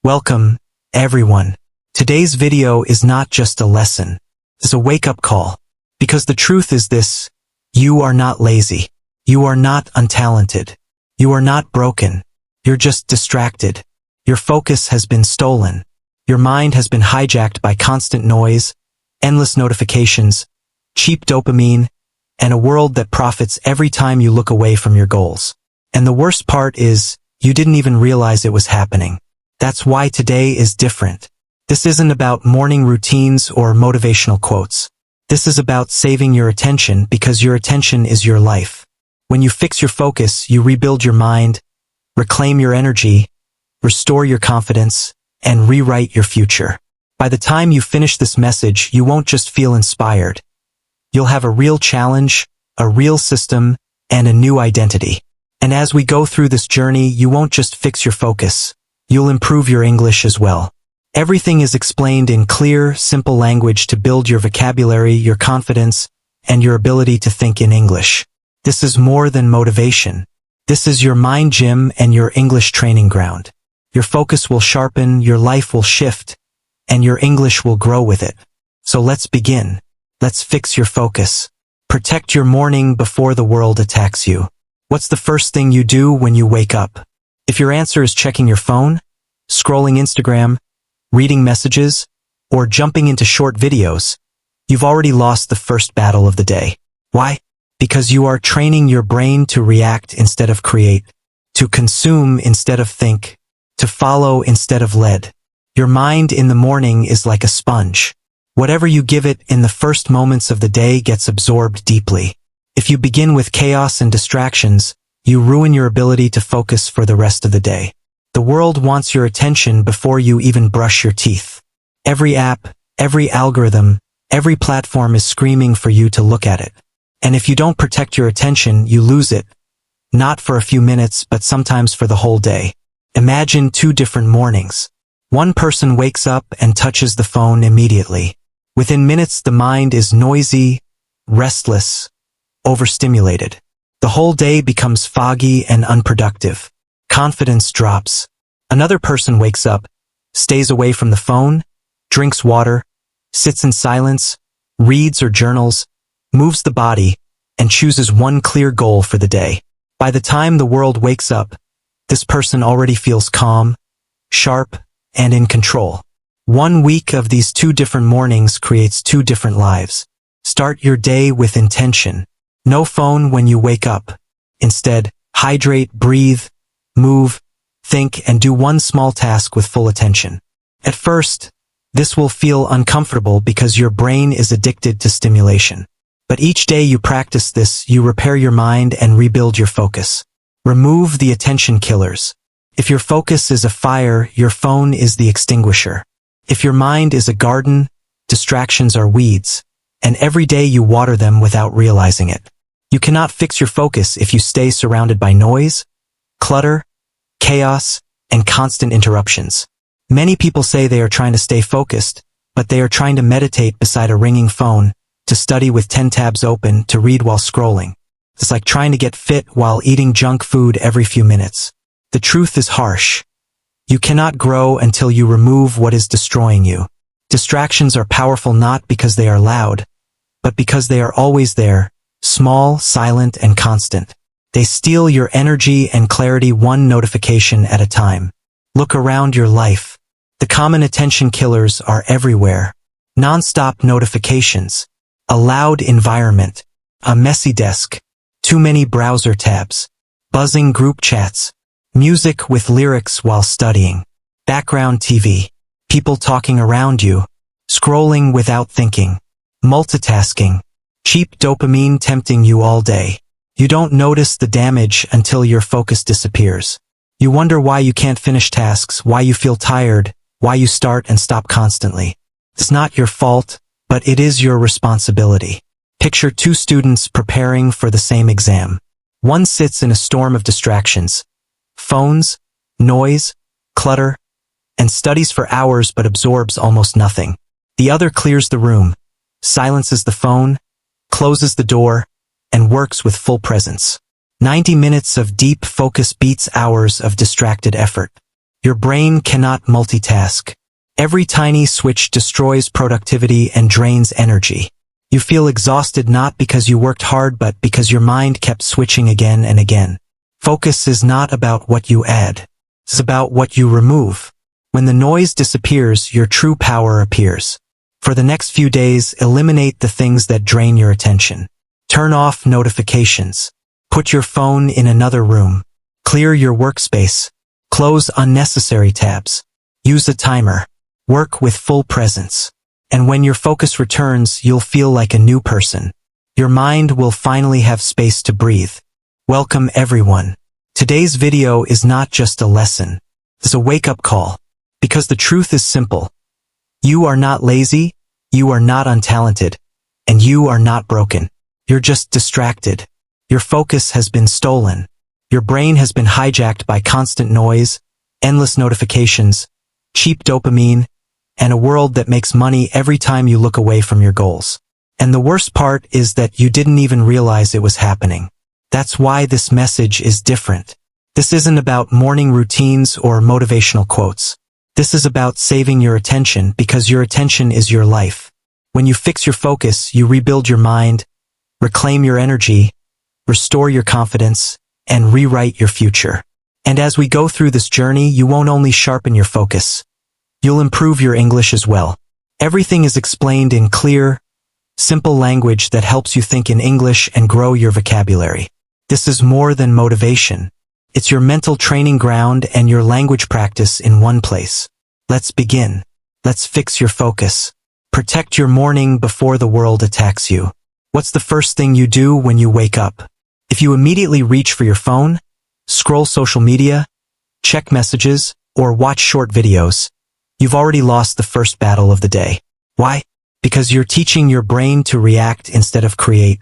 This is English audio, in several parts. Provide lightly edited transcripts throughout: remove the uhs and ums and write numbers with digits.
Welcome, everyone. Today's video is not just a lesson. It's a wake-up call. Because the truth is this: you are not lazy. You are not untalented. You are not broken. You're just distracted. Your focus has been stolen. Your mind has been hijacked by constant noise, endless notifications, cheap dopamine, and a world that profits every time you look away from your goals. And the worst part is, you didn't even realize it was happening. That's why today is different. This isn't about morning routines or motivational quotes. This is about saving your attention, because your attention is your life. When you fix your focus, you rebuild your mind, reclaim your energy, restore your confidence, and rewrite your future. By the time you finish this message, you won't just feel inspired. You'll have a real challenge, a real system, and a new identity. And as we go through this journey, you won't just fix your focus. You'll improve your English as well. Everything is explained in clear, simple language to build your vocabulary, your confidence, and your ability to think in English. This is more than motivation. This is your mind gym and your English training ground. Your focus will sharpen, your life will shift, and your English will grow with it. So let's begin. Let's fix your focus. Protect your morning before the world attacks you. What's the first thing you do when you wake up? If your answer is checking your phone, scrolling Instagram, reading messages, or jumping into short videos, you've already lost the first battle of the day. Why? Because you are training your brain to react instead of create, to consume instead of think, to follow instead of lead. Your mind in the morning is like a sponge. Whatever you give it in the first moments of the day gets absorbed deeply. If you begin with chaos and distractions, you ruin your ability to focus for the rest of the day. The world wants your attention before you even brush your teeth. Every app, every algorithm, every platform is screaming for you to look at it. And if you don't protect your attention, you lose it. Not for a few minutes, but sometimes for the whole day. Imagine two different mornings. One person wakes up and touches the phone immediately. Within minutes, the mind is noisy, restless, overstimulated. The whole day becomes foggy and unproductive. Confidence drops. Another person wakes up, stays away from the phone, drinks water, sits in silence, reads or journals, moves the body, and chooses one clear goal for the day. By the time the world wakes up, this person already feels calm, sharp, and in control. 1 week of these two different mornings creates two different lives. Start your day with intention. No phone when you wake up. Instead, hydrate, breathe, move, think, and do one small task with full attention. At first, this will feel uncomfortable because your brain is addicted to stimulation. But each day you practice this, you repair your mind and rebuild your focus. Remove the attention killers. If your focus is a fire, your phone is the extinguisher. If your mind is a garden, distractions are weeds, and every day you water them without realizing it. You cannot fix your focus if you stay surrounded by noise, clutter, chaos, and constant interruptions. Many people say they are trying to stay focused, but they are trying to meditate beside a ringing phone, to study with 10 tabs open, to read while scrolling. It's like trying to get fit while eating junk food every few minutes. The truth is harsh. You cannot grow until you remove what is destroying you. Distractions are powerful not because they are loud, but because they are always there, small, silent, and constant. They steal your energy and clarity one notification at a time. Look around your life. The common attention killers are everywhere. Non-stop notifications, a loud environment, a messy desk, too many browser tabs, buzzing group chats, music with lyrics while studying, background TV, people talking around you, scrolling without thinking, multitasking, cheap dopamine tempting you all day. You don't notice the damage until your focus disappears. You wonder why you can't finish tasks, why you feel tired, why you start and stop constantly. It's not your fault, but it is your responsibility. Picture two students preparing for the same exam. One sits in a storm of distractions, phones, noise, clutter, and studies for hours but absorbs almost nothing. The other clears the room, silences the phone, closes the door, and works with full presence. 90 minutes of deep focus beats hours of distracted effort. Your brain cannot multitask. Every tiny switch destroys productivity and drains energy. You feel exhausted not because you worked hard but because your mind kept switching again and again. Focus is not about what you add. It's about what you remove. When the noise disappears, your true power appears. For the next few days, eliminate the things that drain your attention. Turn off notifications. Put your phone in another room. Clear your workspace. Close unnecessary tabs. Use a timer. Work with full presence. And when your focus returns, you'll feel like a new person. Your mind will finally have space to breathe. Welcome everyone. Today's video is not just a lesson. It's a wake-up call. Because the truth is simple. You are not lazy, you are not untalented, and you are not broken. You're just distracted. Your focus has been stolen. Your brain has been hijacked by constant noise, endless notifications, cheap dopamine, and a world that makes money every time you look away from your goals. And the worst part is that you didn't even realize it was happening. That's why this message is different. This isn't about morning routines or motivational quotes. This is about saving your attention because your attention is your life. When you fix your focus, you rebuild your mind, reclaim your energy, restore your confidence, and rewrite your future. And as we go through this journey, you won't only sharpen your focus. You'll improve your English as well. Everything is explained in clear, simple language that helps you think in English and grow your vocabulary. This is more than motivation. It's your mental training ground and your language practice in one place. Let's begin. Let's fix your focus. Protect your morning before the world attacks you. What's the first thing you do when you wake up? If you immediately reach for your phone, scroll social media, check messages, or watch short videos, you've already lost the first battle of the day. Why? Because you're teaching your brain to react instead of create,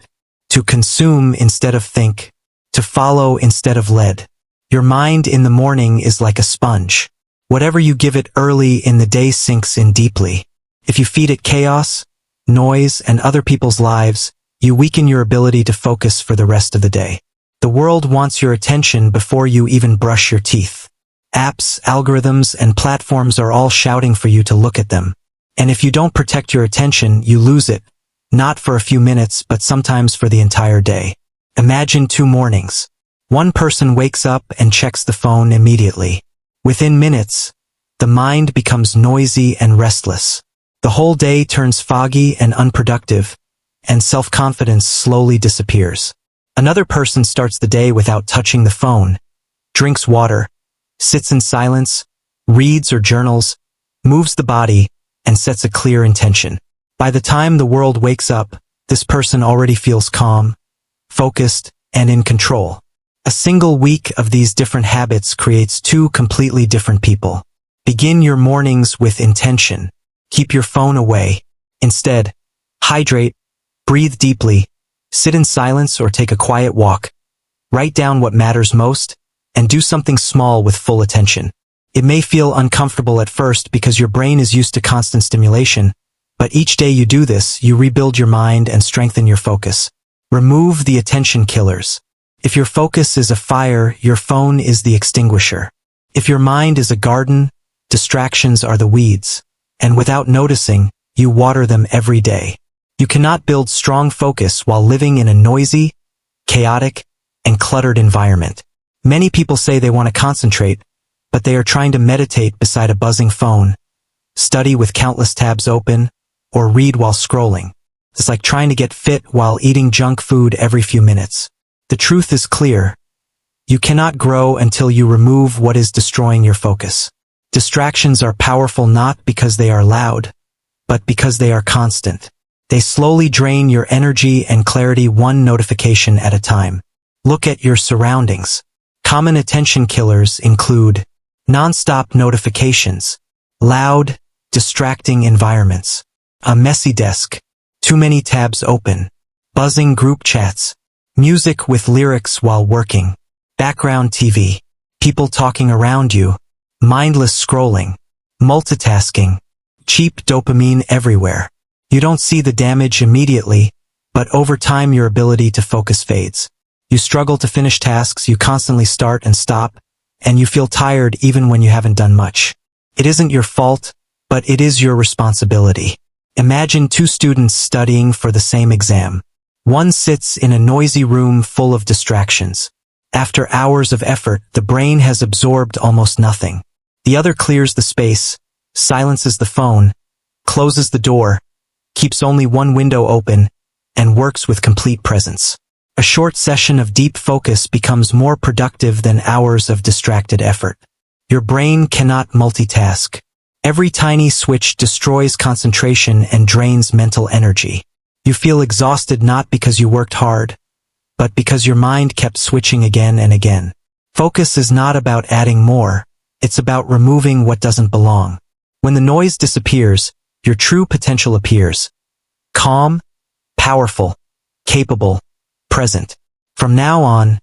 to consume instead of think, to follow instead of lead. Your mind in the morning is like a sponge. Whatever you give it early in the day sinks in deeply. If you feed it chaos, noise, and other people's lives, you weaken your ability to focus for the rest of the day. The world wants your attention before you even brush your teeth. Apps, algorithms, and platforms are all shouting for you to look at them. And if you don't protect your attention, you lose it. Not for a few minutes, but sometimes for the entire day. Imagine 2 mornings. One person wakes up and checks the phone immediately. Within minutes, the mind becomes noisy and restless. The whole day turns foggy and unproductive, and self-confidence slowly disappears. Another person starts the day without touching the phone, drinks water, sits in silence, reads or journals, moves the body, and sets a clear intention. By the time the world wakes up, this person already feels calm, focused, and in control. A single week of these different habits creates 2 completely different people. Begin your mornings with intention. Keep your phone away. Instead, hydrate, breathe deeply, sit in silence or take a quiet walk. Write down what matters most, and do something small with full attention. It may feel uncomfortable at first because your brain is used to constant stimulation, but each day you do this, you rebuild your mind and strengthen your focus. Remove the attention killers. If your focus is a fire, your phone is the extinguisher. If your mind is a garden, distractions are the weeds. And without noticing, you water them every day. You cannot build strong focus while living in a noisy, chaotic, and cluttered environment. Many people say they want to concentrate, but they are trying to meditate beside a buzzing phone, study with countless tabs open, or read while scrolling. It's like trying to get fit while eating junk food every few minutes. The truth is clear. You cannot grow until you remove what is destroying your focus. Distractions are powerful not because they are loud, but because they are constant. They slowly drain your energy and clarity one notification at a time. Look at your surroundings. Common attention killers include non-stop notifications, loud, distracting environments, a messy desk, too many tabs open, buzzing group chats, music with lyrics while working, background TV, people talking around you, mindless scrolling, multitasking, cheap dopamine everywhere. You don't see the damage immediately, but over time your ability to focus fades. You struggle to finish tasks you constantly start and stop, and you feel tired even when you haven't done much. It isn't your fault, but it is your responsibility. Imagine two students studying for the same exam. One sits in a noisy room full of distractions. After hours of effort, the brain has absorbed almost nothing. The other clears the space, silences the phone, closes the door, keeps only one window open, and works with complete presence. A short session of deep focus becomes more productive than hours of distracted effort. Your brain cannot multitask. Every tiny switch destroys concentration and drains mental energy. You feel exhausted not because you worked hard, but because your mind kept switching again and again. Focus is not about adding more, it's about removing what doesn't belong. When the noise disappears, your true potential appears. Calm, powerful, capable, present. From now on,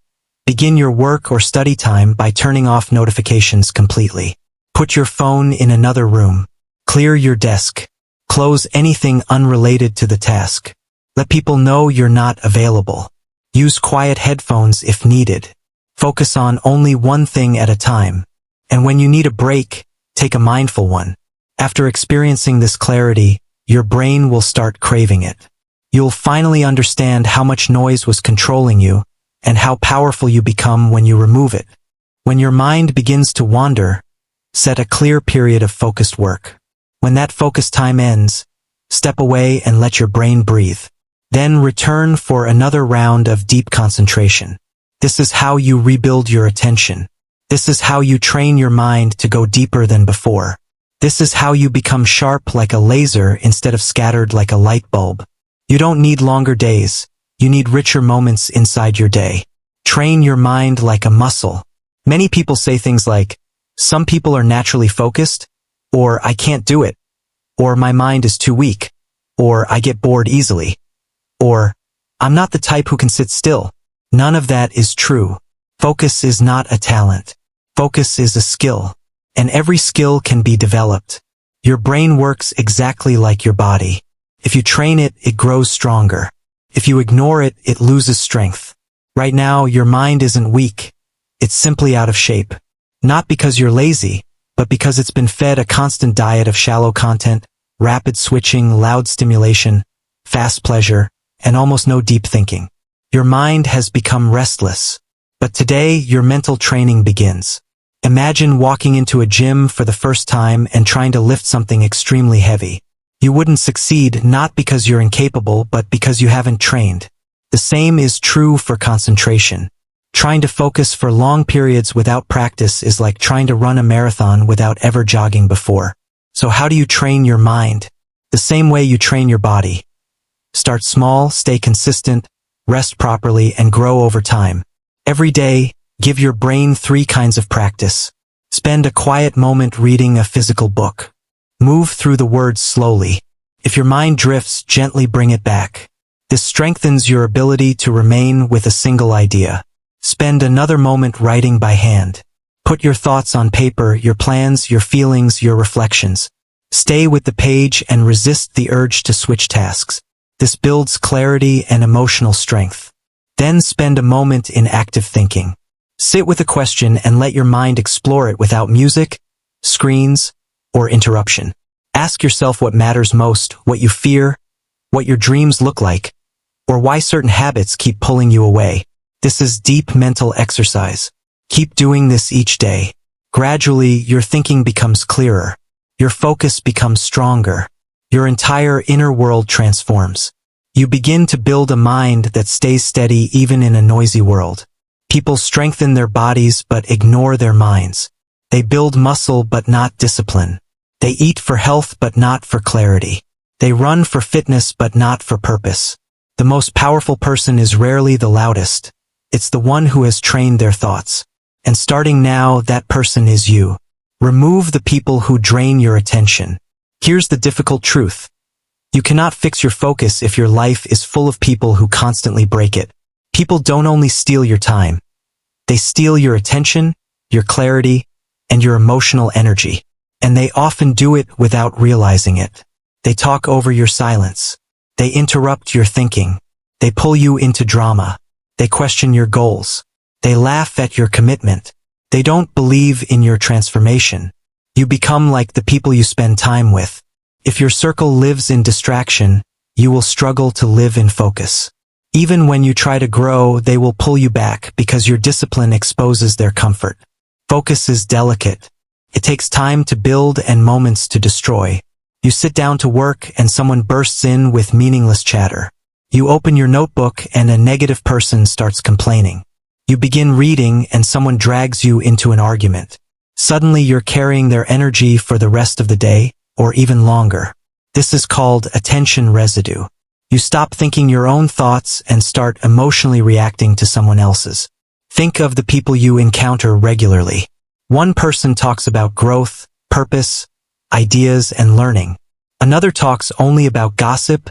begin your work or study time by turning off notifications completely. Put your phone in another room. Clear your desk. Close anything unrelated to the task. Let people know you're not available. Use quiet headphones if needed. Focus on only one thing at a time. And when you need a break, take a mindful one. After experiencing this clarity, your brain will start craving it. You'll finally understand how much noise was controlling you and how powerful you become when you remove it. When your mind begins to wander, set a clear period of focused work. When that focus time ends, step away and let your brain breathe. Then return for another round of deep concentration. This is how you rebuild your attention. This is how you train your mind to go deeper than before. This is how you become sharp like a laser instead of scattered like a light bulb. You don't need longer days. You need richer moments inside your day. Train your mind like a muscle. Many people say things like, some people are naturally focused, or I can't do it, or my mind is too weak, or I get bored easily, or I'm not the type who can sit still. None of that is true. Focus is not a talent. Focus is a skill, and every skill can be developed. Your brain works exactly like your body. If you train it, it grows stronger. If you ignore it, it loses strength. Right now, your mind isn't weak. It's simply out of shape. Not because you're lazy, but because it's been fed a constant diet of shallow content, rapid switching, loud stimulation, fast pleasure, and almost no deep thinking. Your mind has become restless. But today, your mental training begins. Imagine walking into a gym for the first time and trying to lift something extremely heavy. You wouldn't succeed not because you're incapable, but because you haven't trained. The same is true for concentration. Trying to focus for long periods without practice is like trying to run a marathon without ever jogging before. So how do you train your mind? The same way you train your body. Start small, stay consistent, rest properly, and grow over time. Every day, give your brain 3 kinds of practice. Spend a quiet moment reading a physical book. Move through the words slowly. If your mind drifts, gently bring it back. This strengthens your ability to remain with a single idea. Spend another moment writing by hand. Put your thoughts on paper, your plans, your feelings, your reflections. Stay with the page and resist the urge to switch tasks. This builds clarity and emotional strength. Then spend a moment in active thinking. Sit with a question and let your mind explore it without music, screens, or interruption. Ask yourself what matters most, what you fear, what your dreams look like, or why certain habits keep pulling you away. This is deep mental exercise. Keep doing this each day. Gradually, your thinking becomes clearer. Your focus becomes stronger. Your entire inner world transforms. You begin to build a mind that stays steady even in a noisy world. People strengthen their bodies but ignore their minds. They build muscle but not discipline. They eat for health but not for clarity. They run for fitness but not for purpose. The most powerful person is rarely the loudest. It's the one who has trained their thoughts. And starting now, that person is you. Remove the people who drain your attention. Here's the difficult truth. You cannot fix your focus if your life is full of people who constantly break it. People don't only steal your time. They steal your attention, your clarity, and your emotional energy. And they often do it without realizing it. They talk over your silence. They interrupt your thinking. They pull you into drama. They question your goals. They laugh at your commitment. They don't believe in your transformation. You become like the people you spend time with. If your circle lives in distraction, you will struggle to live in focus. Even when you try to grow, they will pull you back because your discipline exposes their comfort. Focus is delicate. It takes time to build and moments to destroy. You sit down to work and someone bursts in with meaningless chatter. You open your notebook and a negative person starts complaining. You begin reading and someone drags you into an argument. Suddenly you're carrying their energy for the rest of the day, or even longer. This is called attention residue. You stop thinking your own thoughts and start emotionally reacting to someone else's. Think of the people you encounter regularly. One person talks about growth, purpose, ideas, and learning. Another talks only about gossip,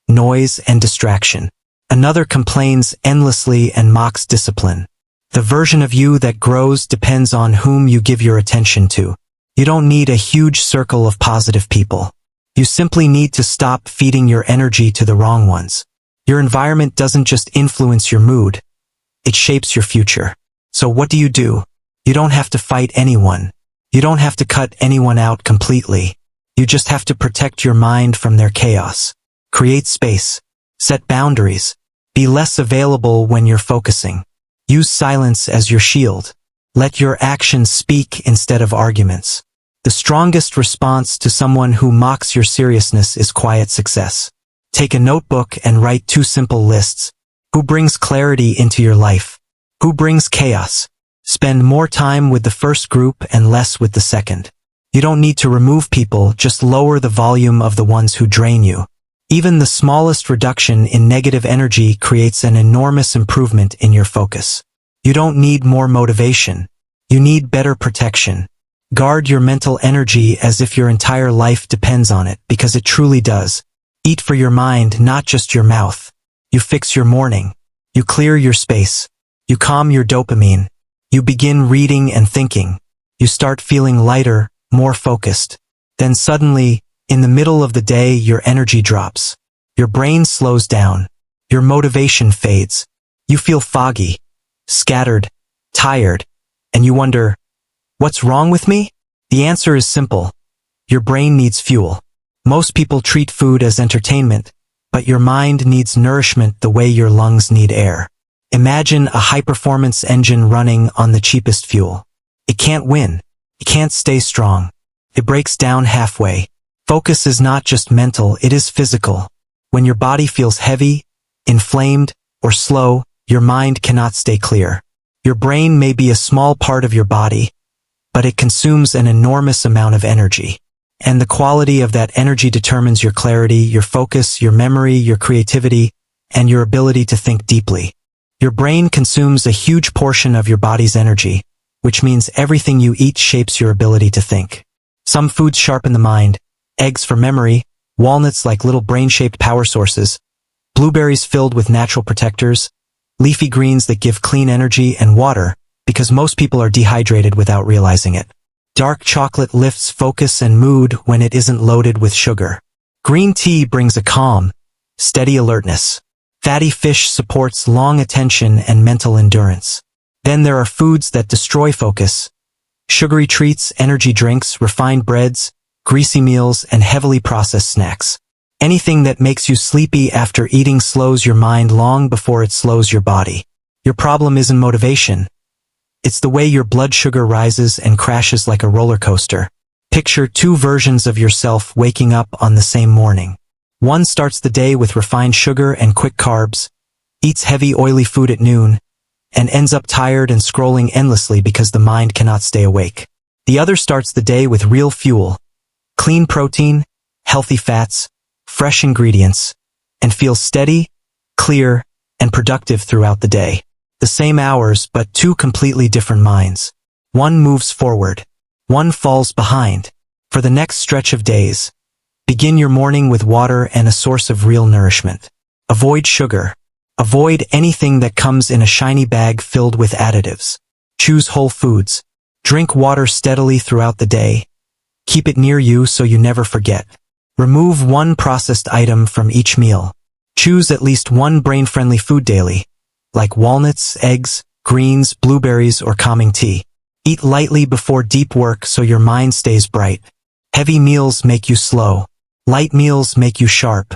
noise, and distraction. Another complains endlessly and mocks discipline. The version of you that grows depends on whom you give your attention to. You don't need a huge circle of positive people. You simply need to stop feeding your energy to the wrong ones. Your environment doesn't just influence your mood, it shapes your future. So what do? You don't have to fight anyone. You don't have to cut anyone out completely. You just have to protect your mind from their chaos. Create space. Set boundaries. Be less available when you're focusing. Use silence as your shield. Let your actions speak instead of arguments. The strongest response to someone who mocks your seriousness is quiet success. Take a notebook and write 2 simple lists. Who brings clarity into your life? Who brings chaos? Spend more time with the first group and less with the second. You don't need to remove people, just lower the volume of the ones who drain you. Even the smallest reduction in negative energy creates an enormous improvement in your focus. You don't need more motivation. You need better protection. Guard your mental energy as if your entire life depends on it, because it truly does. Eat for your mind, not just your mouth. You fix your morning. You clear your space. You calm your dopamine. You begin reading and thinking. You start feeling lighter, more focused. Then suddenly, in the middle of the day, your energy drops. Your brain slows down. Your motivation fades. You feel foggy, scattered, tired, and you wonder, what's wrong with me? The answer is simple. Your brain needs fuel. Most people treat food as entertainment, but your mind needs nourishment the way your lungs need air. Imagine a high-performance engine running on the cheapest fuel. It can't win. It can't stay strong. It breaks down halfway. Focus is not just mental, it is physical. When your body feels heavy, inflamed, or slow, your mind cannot stay clear. Your brain may be a small part of your body, but it consumes an enormous amount of energy. And the quality of that energy determines your clarity, your focus, your memory, your creativity, and your ability to think deeply. Your brain consumes a huge portion of your body's energy, which means everything you eat shapes your ability to think. Some foods sharpen the mind: eggs for memory, walnuts like little brain-shaped power sources, blueberries filled with natural protectors, leafy greens that give clean energy, and water, because most people are dehydrated without realizing it. Dark chocolate lifts focus and mood when it isn't loaded with sugar. Green tea brings a calm, steady alertness. Fatty fish supports long attention and mental endurance. Then there are foods that destroy focus: sugary treats, energy drinks, refined breads, greasy meals, and heavily processed snacks. Anything that makes you sleepy after eating slows your mind long before it slows your body. Your problem isn't motivation. It's the way your blood sugar rises and crashes like a roller coaster. Picture 2 versions of yourself waking up on the same morning. One starts the day with refined sugar and quick carbs, eats heavy oily food at noon, and ends up tired and scrolling endlessly because the mind cannot stay awake. The other starts the day with real fuel, clean protein, healthy fats, fresh ingredients, and feels steady, clear, and productive throughout the day. The same hours, but 2 completely different minds. One moves forward. One falls behind. For the next stretch of days, begin your morning with water and a source of real nourishment. Avoid sugar. Avoid anything that comes in a shiny bag filled with additives. Choose whole foods. Drink water steadily throughout the day. Keep it near you so you never forget. Remove 1 processed item from each meal. Choose at least 1 brain-friendly food daily, like walnuts, eggs, greens, blueberries, or calming tea. Eat lightly before deep work so your mind stays bright. Heavy meals make you slow. Light meals make you sharp.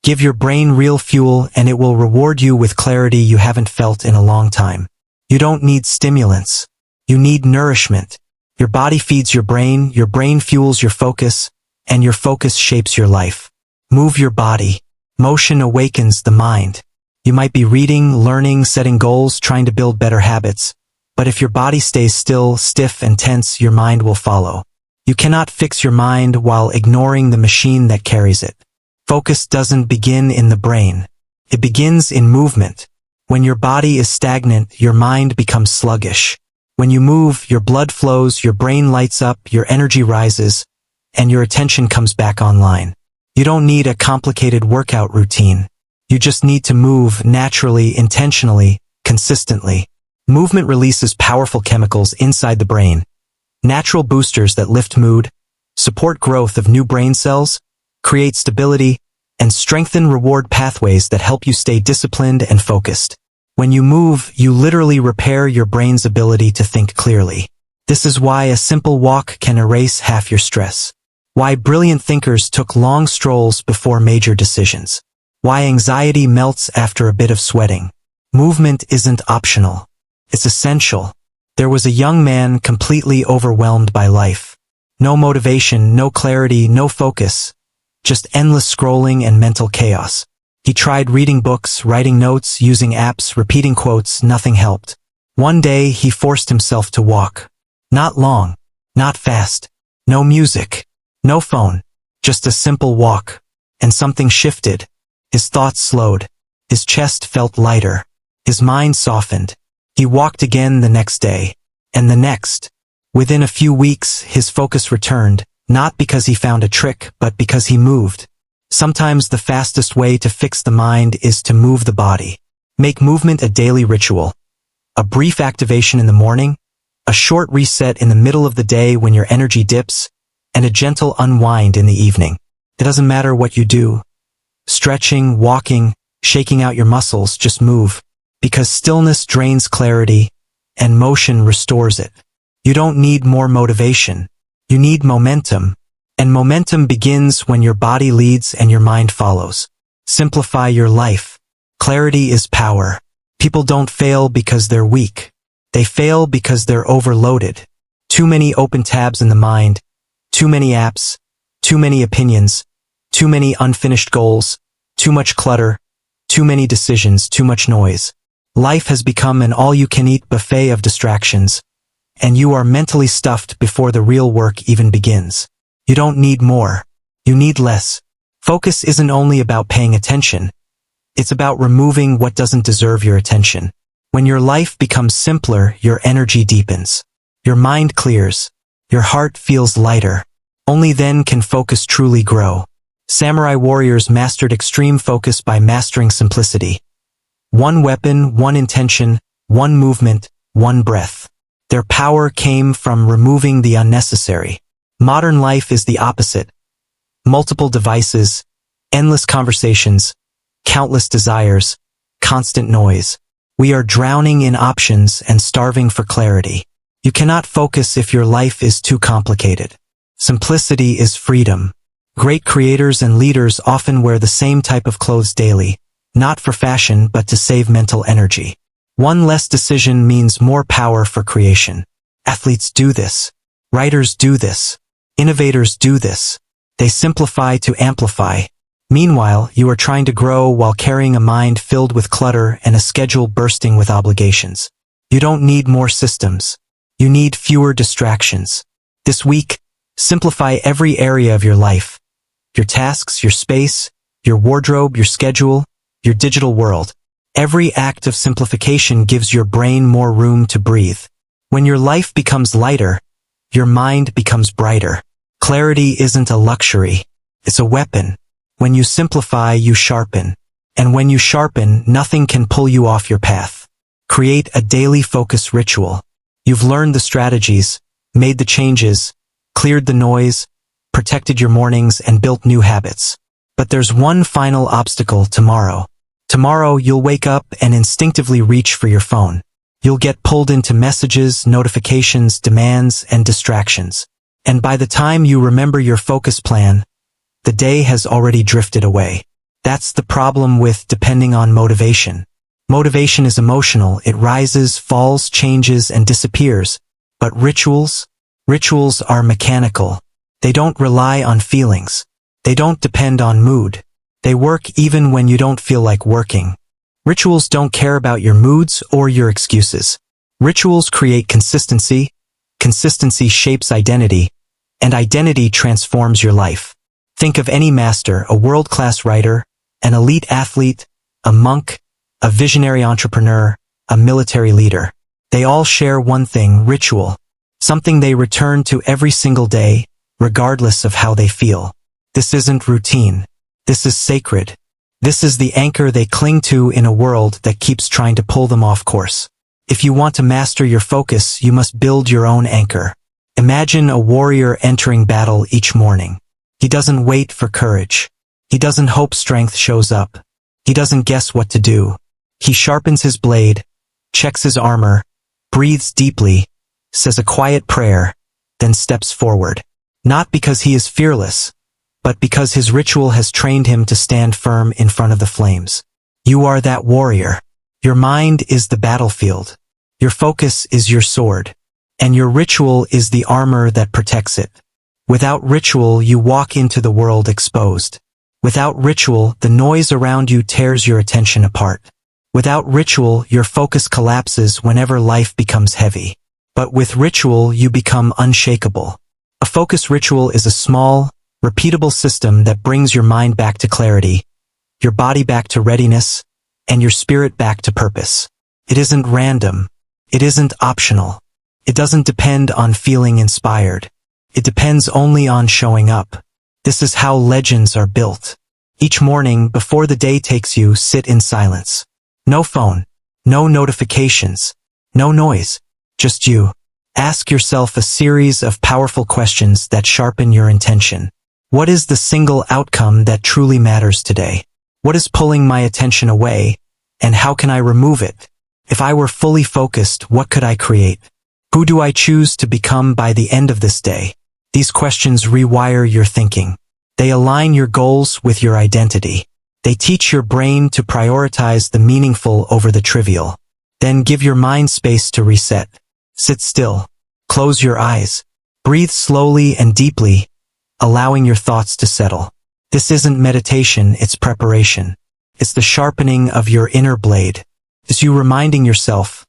Give your brain real fuel and it will reward you with clarity you haven't felt in a long time. You don't need stimulants. You need nourishment. Your body feeds your brain fuels your focus, and your focus shapes your life. Move your body. Motion awakens the mind. You might be reading, learning, setting goals, trying to build better habits. But if your body stays still, stiff, and tense, your mind will follow. You cannot fix your mind while ignoring the machine that carries it. Focus doesn't begin in the brain. It begins in movement. When your body is stagnant, your mind becomes sluggish. When you move, your blood flows, your brain lights up, your energy rises, and your attention comes back online. You don't need a complicated workout routine. You just need to move naturally, intentionally, consistently. Movement releases powerful chemicals inside the brain. Natural boosters that lift mood, support growth of new brain cells, create stability, and strengthen reward pathways that help you stay disciplined and focused. When you move, you literally repair your brain's ability to think clearly. This is why a simple walk can erase half your stress. Why brilliant thinkers took long strolls before major decisions. Why anxiety melts after a bit of sweating. Movement isn't optional. It's essential. There was a young man completely overwhelmed by life. No motivation, no clarity, no focus. Just endless scrolling and mental chaos. He tried reading books, writing notes, using apps, repeating quotes, nothing helped. One day he forced himself to walk. Not long, not fast, no music, no phone, just a simple walk. And something shifted. His thoughts slowed. His chest felt lighter. His mind softened. He walked again the next day, and the next. Within a few weeks, his focus returned, not because he found a trick, but because he moved. Sometimes the fastest way to fix the mind is to move the body. Make movement a daily ritual. A brief activation in the morning, a short reset in the middle of the day when your energy dips, and a gentle unwind in the evening. It doesn't matter what you do. Stretching, walking, shaking out your muscles, just move. Because stillness drains clarity, and motion restores it. You don't need more motivation. You need momentum. And momentum begins when your body leads and your mind follows. Simplify your life. Clarity is power. People don't fail because they're weak. They fail because they're overloaded. Too many open tabs in the mind. Too many apps. Too many opinions. Too many unfinished goals. Too much clutter. Too many decisions. Too much noise. Life has become an all-you-can-eat buffet of distractions, and you are mentally stuffed before the real work even begins. You don't need more. You need less. Focus isn't only about paying attention. It's about removing what doesn't deserve your attention. When your life becomes simpler, your energy deepens. Your mind clears. Your heart feels lighter. Only then can focus truly grow. Samurai warriors mastered extreme focus by mastering simplicity. One weapon, one intention, one movement, one breath. Their power came from removing the unnecessary. Modern life is the opposite. Multiple devices, endless conversations, countless desires, constant noise. We are drowning in options and starving for clarity. You cannot focus if your life is too complicated. Simplicity is freedom. Great creators and leaders often wear the same type of clothes daily. Not for fashion, but to save mental energy. One less decision means more power for creation. Athletes do this. Writers do this. Innovators do this. They simplify to amplify. Meanwhile, you are trying to grow while carrying a mind filled with clutter and a schedule bursting with obligations. You don't need more systems. You need fewer distractions. This week, simplify every area of your life. Your tasks, your space, your wardrobe, your schedule, your digital world. Every act of simplification gives your brain more room to breathe. When your life becomes lighter, your mind becomes brighter. Clarity isn't a luxury. It's a weapon. When you simplify, you sharpen. And when you sharpen, nothing can pull you off your path. Create a daily focus ritual. You've learned the strategies, made the changes, cleared the noise, protected your mornings, and built new habits. But there's one final obstacle: tomorrow. Tomorrow you'll wake up and instinctively reach for your phone. You'll get pulled into messages, notifications, demands, and distractions. And by the time you remember your focus plan, the day has already drifted away. That's the problem with depending on motivation. Motivation is emotional. It rises, falls, changes, and disappears. But rituals are mechanical. They don't rely on feelings. They don't depend on mood. They work even when you don't feel like working. Rituals don't care about your moods or your excuses. Rituals create consistency. Consistency shapes identity, and identity transforms your life. Think of any master, a world-class writer, an elite athlete, a monk, a visionary entrepreneur, a military leader. They all share one thing: ritual. Something they return to every single day, regardless of how they feel. This isn't routine. This is sacred. This is the anchor they cling to in a world that keeps trying to pull them off course. If you want to master your focus, you must build your own anchor. Imagine a warrior entering battle each morning. He doesn't wait for courage. He doesn't hope strength shows up. He doesn't guess what to do. He sharpens his blade, checks his armor, breathes deeply, says a quiet prayer, then steps forward. Not because he is fearless, but because his ritual has trained him to stand firm in front of the flames. You are that warrior. Your mind is the battlefield. Your focus is your sword. And your ritual is the armor that protects it. Without ritual, you walk into the world exposed. Without ritual, the noise around you tears your attention apart. Without ritual, your focus collapses whenever life becomes heavy. But with ritual, you become unshakable. A focus ritual is a small, repeatable system that brings your mind back to clarity, your body back to readiness, and your spirit back to purpose. It isn't random. It isn't optional. It doesn't depend on feeling inspired. It depends only on showing up. This is how legends are built. Each morning, before the day takes you, sit in silence. No phone, no notifications, no noise, just you. Ask yourself a series of powerful questions that sharpen your intention. What is the single outcome that truly matters today? What is pulling my attention away, and how can I remove it? If I were fully focused, what could I create? Who do I choose to become by the end of this day? These questions rewire your thinking. They align your goals with your identity. They teach your brain to prioritize the meaningful over the trivial. Then give your mind space to reset. Sit still. Close your eyes. Breathe slowly and deeply, allowing your thoughts to settle. This isn't meditation, it's preparation. It's the sharpening of your inner blade. It's you reminding yourself,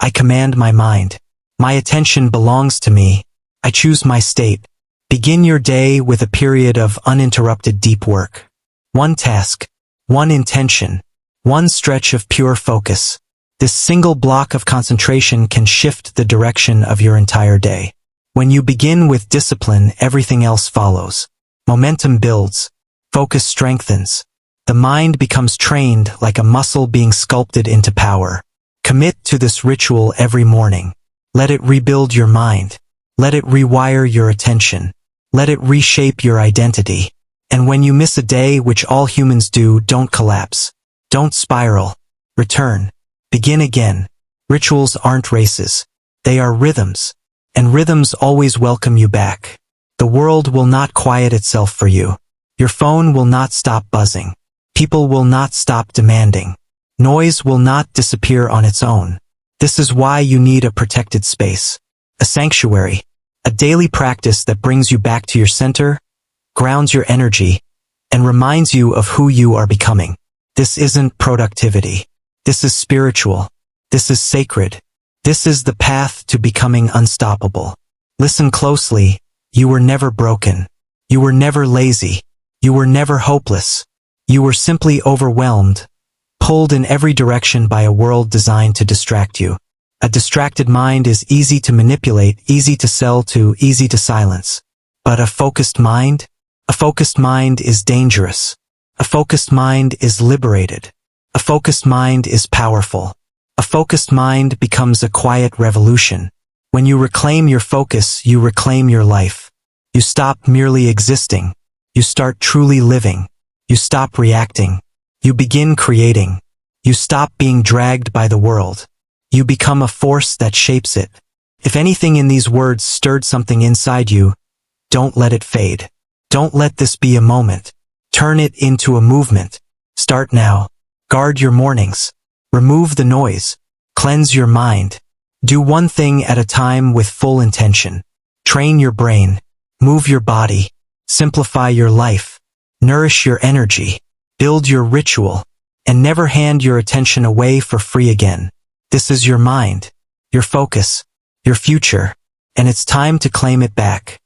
I command my mind. My attention belongs to me. I choose my state. Begin your day with a period of uninterrupted deep work. One task, one intention, one stretch of pure focus. This single block of concentration can shift the direction of your entire day. When you begin with discipline, everything else follows. Momentum builds. Focus strengthens. The mind becomes trained like a muscle being sculpted into power. Commit to this ritual every morning. Let it rebuild your mind. Let it rewire your attention. Let it reshape your identity. And when you miss a day, which all humans do, don't collapse. Don't spiral. Return. Begin again. Rituals aren't races. They are rhythms. And rhythms always welcome you back. The world will not quiet itself for you. Your phone will not stop buzzing. People will not stop demanding. Noise will not disappear on its own. This is why you need a protected space. A sanctuary. A daily practice that brings you back to your center, grounds your energy, and reminds you of who you are becoming. This isn't productivity. This is spiritual. This is sacred. This is the path to becoming unstoppable. Listen closely. You were never broken. You were never lazy. You were never hopeless. You were simply overwhelmed, pulled in every direction by a world designed to distract you. A distracted mind is easy to manipulate, easy to sell to, easy to silence. But a focused mind? A focused mind is dangerous. A focused mind is liberated. A focused mind is powerful. A focused mind becomes a quiet revolution. When you reclaim your focus, you reclaim your life. You stop merely existing. You start truly living. You stop reacting. You begin creating. You stop being dragged by the world. You become a force that shapes it. If anything in these words stirred something inside you, don't let it fade. Don't let this be a moment. Turn it into a movement. Start now. Guard your mornings. Remove the noise. Cleanse your mind. Do one thing at a time with full intention. Train your brain. Move your body. Simplify your life. Nourish your energy. Build your ritual. And never hand your attention away for free again. This is your mind, your focus, your future, and it's time to claim it back.